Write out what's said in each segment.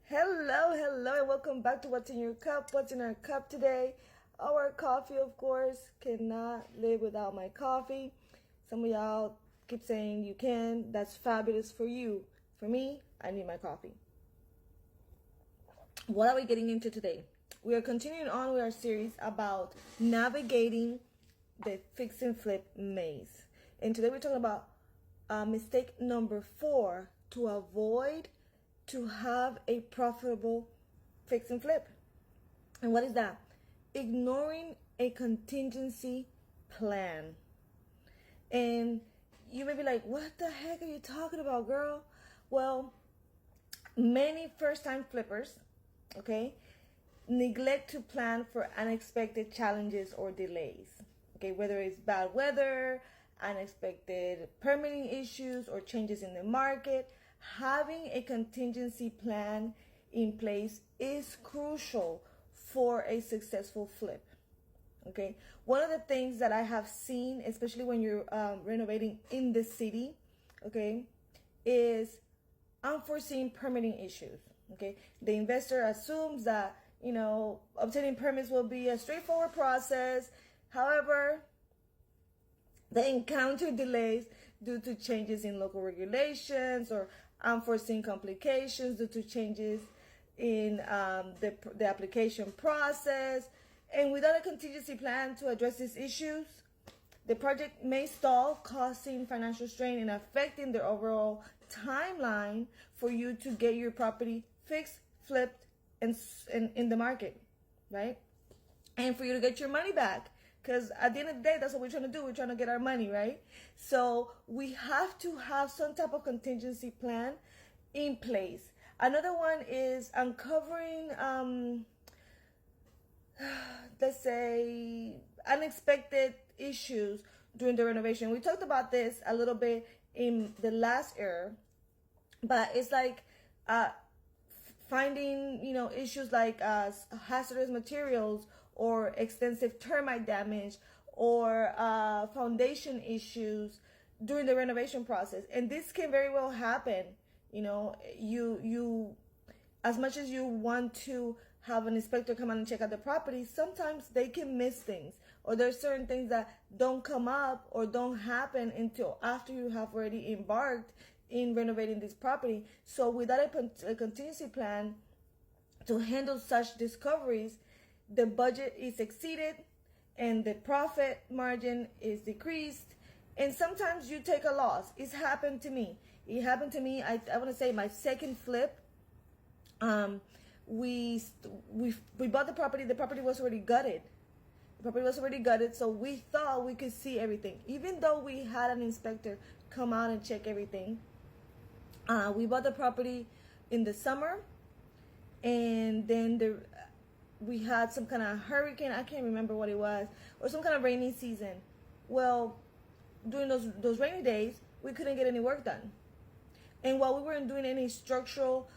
Hello, and welcome back to What's in Your Cup. What's in our cup today? Our coffee, of course, cannot live without my coffee. Some of y'all keep saying you can. That's fabulous for you. For me, I need my coffee. What are we getting into today? We are continuing on with our series about navigating the fix and flip maze. And today we're talking about mistake number 4 to avoid to have a profitable fix and flip. And what is that? Ignoring a contingency plan. And you may be like, what the heck are you talking about, girl? Well, many first-time flippers, okay, neglect to plan for unexpected challenges or delays. Okay, whether it's bad weather, unexpected permitting issues, or changes in the market. Having a contingency plan in place is crucial for a successful flip. Okay, one of the things that I have seen, especially when you're renovating in the city, okay, is unforeseen permitting issues. Okay, the investor assumes that obtaining permits will be a straightforward process. However, they encounter delays due to changes in local regulations or unforeseen complications due to changes in the application process. And without a contingency plan to address these issues, the project may stall, causing financial strain and affecting the overall timeline for you to get your property fixed, flipped, and in the market, right? And for you to get your money back. Because at the end of the day, that's what we're trying to do. We're trying to get our money, right? So we have to have some type of contingency plan in place. Another one is uncovering, let's say, unexpected issues during the renovation. We talked about this a little bit in the last era, but it's like finding, issues like hazardous materials or extensive termite damage or foundation issues during the renovation process. And this can very well happen. You as much as you want to have an inspector come out and check out the property, sometimes they can miss things, or there's certain things that don't come up or don't happen until after you have already embarked in renovating this property. So without a contingency plan to handle such discoveries, the budget is exceeded and the profit margin is decreased, and sometimes you take a loss. It's happened to me. I want to say my second flip. We bought the property. The property was already gutted. So we thought we could see everything, even though we had an inspector come out and check everything. We bought the property in the summer, and then we had some kind of hurricane. I can't remember what it was, or some kind of rainy season. Well, during those rainy days, we couldn't get any work done. And while we weren't doing any structural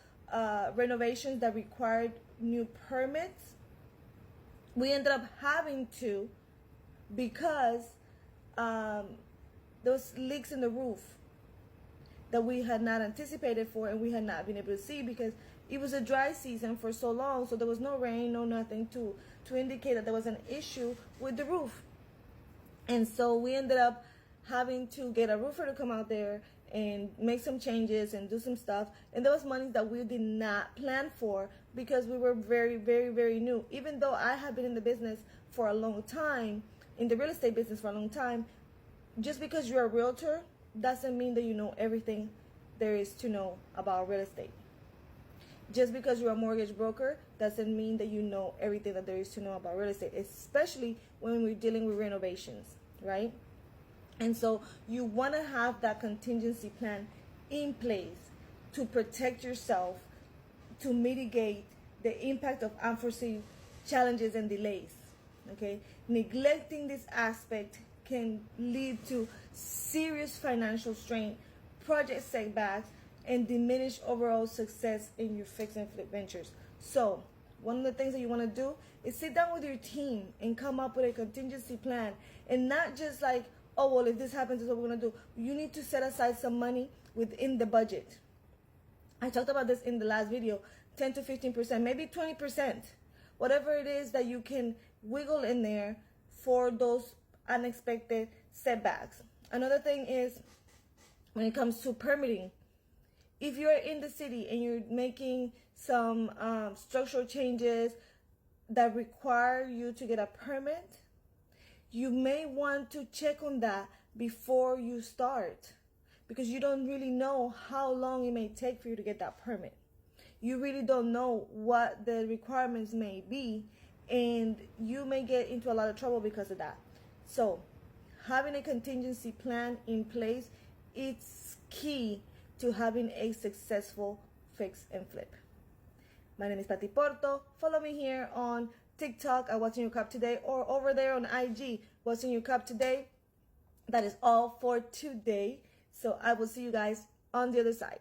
renovations that required new permits, we ended up having to, because there was leaks in the roof that we had not anticipated for, and we had not been able to see because it was a dry season for so long. So there was no rain, no nothing to indicate that there was an issue with the roof. And so we ended up having to get a roofer to come out there and make some changes and do some stuff. And there was money that we did not plan for because we were very, very, very new. Even though I have been in the business for a long time, in the real estate business for a long time, just because you're a realtor doesn't mean that you know everything there is to know about real estate. Just because you're a mortgage broker doesn't mean that you know everything that there is to know about real estate, especially when we're dealing with renovations, right? And so you want to have that contingency plan in place to protect yourself, to mitigate the impact of unforeseen challenges and delays. Okay, neglecting this aspect can lead to serious financial strain, project setbacks, and diminished overall success in your fix and flip ventures. So one of the things that you want to do is sit down with your team and come up with a contingency plan, and not just like, oh, well, if this happens, this is what we're going to do. You need to set aside some money within the budget. I talked about this in the last video, 10 to 15%, maybe 20%, whatever it is that you can wiggle in there for those unexpected setbacks. Another thing is when it comes to permitting, if you're in the city and you're making some structural changes that require you to get a permit, you may want to check on that before you start, because you don't really know how long it may take for you to get that permit. You really don't know what the requirements may be, and you may get into a lot of trouble because of that. So having a contingency plan in place, it's key to having a successful fix and flip. My name is Patty Porto. Follow me here on TikTok at What's in Your Cup Today, or over there on IG, What's in Your Cup Today. That is all for today. So I will see you guys on the other side.